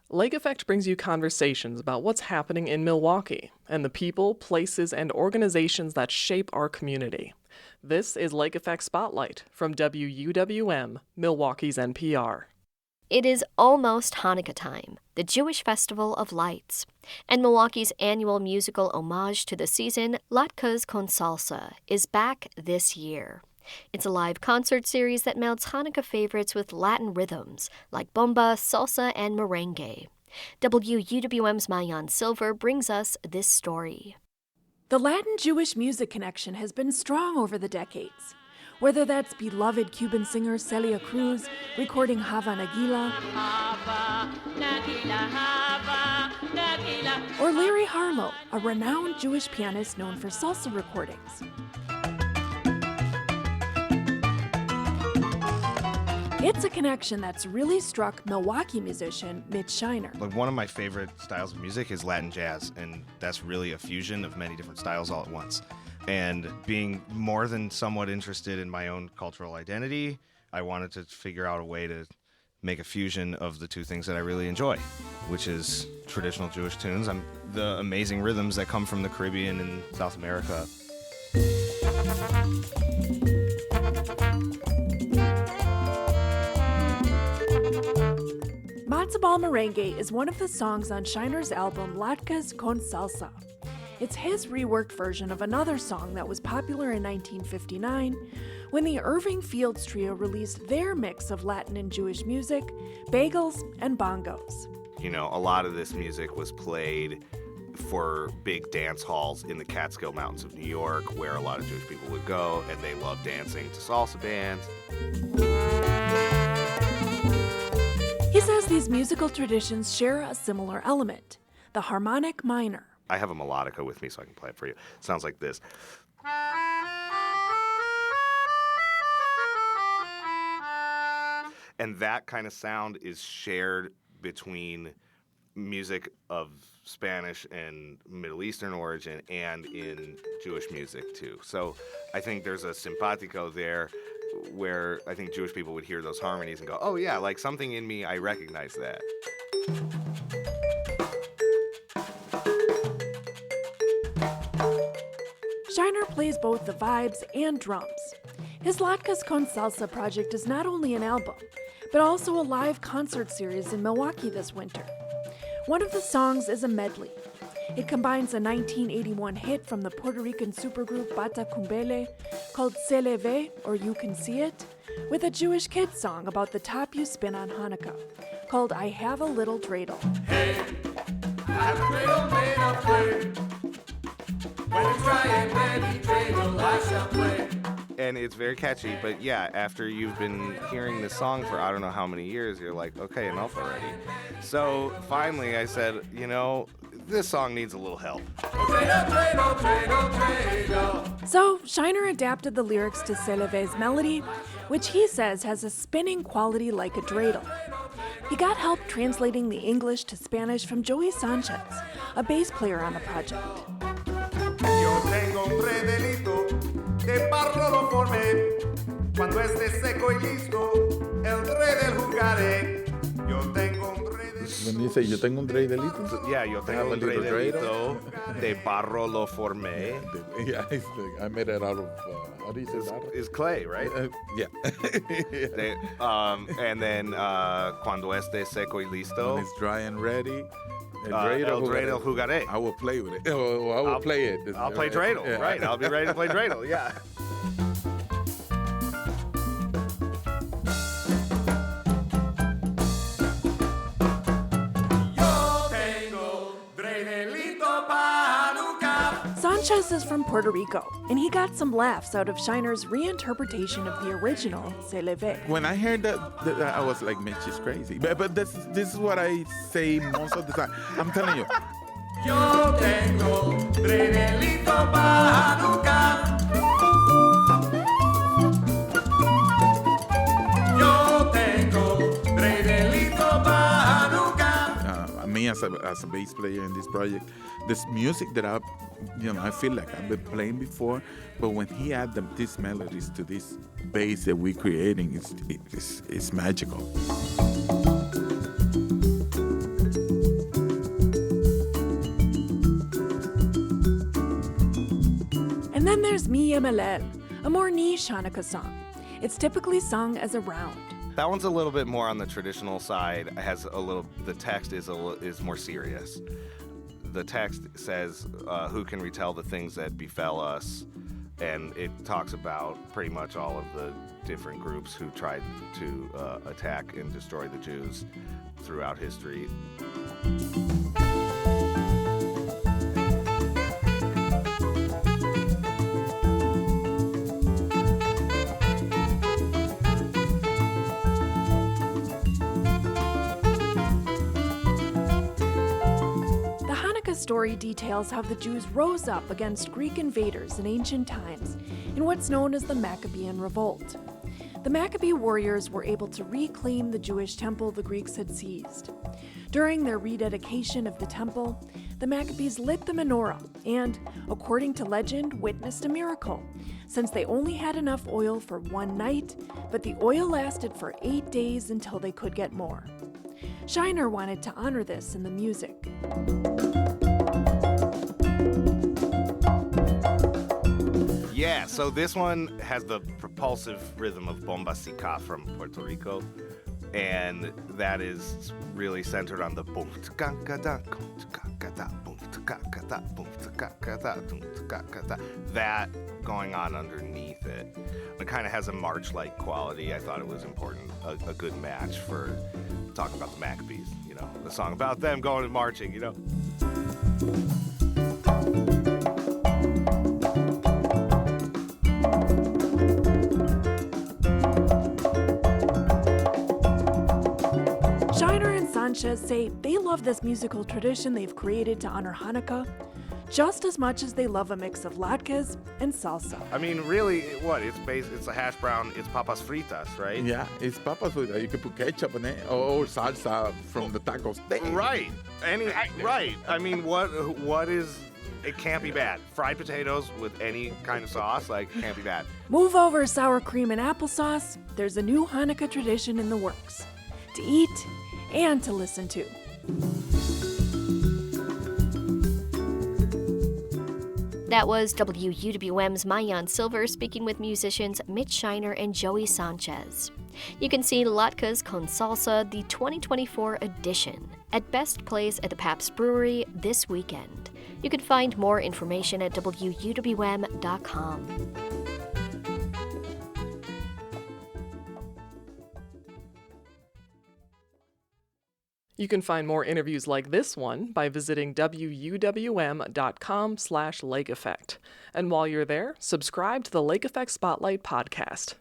Lake Effect brings you conversations about what's happening in Milwaukee and the people, places, and organizations that shape our community. This is Lake Effect Spotlight from WUWM, Milwaukee's NPR. It is almost Hanukkah time, the Jewish festival of lights, and Milwaukee's annual musical homage to the season, Latkes Con Salsa, is back this year. It's a live concert series that melds Hanukkah favorites with Latin rhythms like bomba, salsa, and merengue. WUWM's Mayan Silver brings us this story. The Latin-Jewish music connection has been strong over the decades. Whether that's beloved Cuban singer Celia Cruz recording Hava Nagila, or Larry Harlow, a renowned Jewish pianist known for salsa recordings. It's a connection that's really struck Milwaukee musician Mitch Shiner. Like, one of my favorite styles of music is Latin jazz, and that's really a fusion of many different styles all at once. And being more than somewhat interested in my own cultural identity, I wanted to figure out a way to make a fusion of the two things that I really enjoy, which is traditional Jewish tunes, the amazing rhythms that come from the Caribbean and South America. Matzo Ball Merengue is one of the songs on Shiner's album Latkes Con Salsa. It's his reworked version of another song that was popular in 1959 when the Irving Fields Trio released their mix of Latin and Jewish music, bagels, and bongos. You know, a lot of this music was played for big dance halls in the Catskill Mountains of New York, where a lot of Jewish people would go, and they loved dancing to salsa bands. He says these musical traditions share a similar element, the harmonic minor. I have a melodica with me so I can play it for you. It sounds like this. And that kind of sound is shared between music of Spanish and Middle Eastern origin and in Jewish music too. So I think there's a simpatico there where I think Jewish people would hear those harmonies and go, oh yeah, like something in me, I recognize that. Shiner plays both the vibes and drums. His Latkes Con Salsa project is not only an album, but also a live concert series in Milwaukee this winter. One of the songs is a medley. It combines a 1981 hit from the Puerto Rican supergroup Bata Cumbele called Se Le Ve, or You Can See It, with a Jewish kids song about the top you spin on Hanukkah, called I Have a Little Dreidel. Hey, I have a dreidel made of clay. When it's dry and ready, dreidel I shall play. And it's very catchy, but yeah, after you've been hearing this song for I don't know how many years, you're like, okay, enough already. So finally I said, you know, this song needs a little help. So Shiner adapted the lyrics to Se Le Ve's melody, which he says has a spinning quality like a dreidel. He got help translating the English to Spanish from Joey Sanchez, a bass player on the project. Yo tengo un dredelito de barro lo formé. Cuando esté seco y listo, el dreidel jugaré. Yo tengo un dredelito. When you say yo tengo un dredelito? Yeah, yo tengo un dredelito de barro lo formé. Yeah, I made it out of, how do you say that? It's clay, right? Yeah. And then cuando esté seco y listo. When it's dry and ready. El dreidel jugaré. I will play with it. I'll play it. I'll play dreidel, yeah. Right. I'll be ready to play dreidel, yeah. Yo tengo dredelito pa' Hanukkah. Sanchez is from Puerto Rico, and he got some laughs out of Shiner's reinterpretation of the original Se Le Ve. When I heard that I was like, Mitch is crazy. But this is what I say most of the time. I'm telling you. Yo tengo dredelito pa' Hanukkah. Yo tengo dredelito pa' Hanukkah. Me as a bass player in this project, this music that I feel like I've been playing before, but when he added these melodies to this bass that we're creating, it's magical. And then there's Mi Emelel, a more niche Hanukkah song. It's typically sung as a round. That one's a little bit more on the traditional side. The text is more serious. The text says, who can retell the things that befell us? And it talks about pretty much all of the different groups who tried to attack and destroy the Jews throughout history. Story details how the Jews rose up against Greek invaders in ancient times in what's known as the Maccabean Revolt. The Maccabee warriors were able to reclaim the Jewish temple the Greeks had seized. During their rededication of the temple, the Maccabees lit the menorah and, according to legend, witnessed a miracle, since they only had enough oil for one night, but the oil lasted for 8 days until they could get more. Shiner wanted to honor this in the music. Yeah, so this one has the propulsive rhythm of Bombasica from Puerto Rico, and that is really centered on the boom that going on underneath it. It kind of has a march-like quality. I thought it was important, a good match for talking about the Maccabees, the song about them going and marching, Sanchez say they love this musical tradition they've created to honor Hanukkah just as much as they love a mix of latkes and salsa. I mean, really, it's a hash brown, it's papas fritas, right? Yeah, it's papas fritas. You can put ketchup on it or salsa from the tacos. Right. Right. I mean, what is... It can't be bad. Fried potatoes with any kind of sauce, can't be bad. Move over sour cream and applesauce. There's a new Hanukkah tradition in the works to eat and to listen to. That was WUWM's Mayan Silver speaking with musicians Mitch Shiner and Joey Sanchez. You can see Latkes Con Salsa, the 2024 edition, at Best Place at the Pabst Brewery this weekend. You can find more information at WUWM.com. You can find more interviews like this one by visiting WUWM.com/Lake Effect. And while you're there, subscribe to the Lake Effect Spotlight podcast.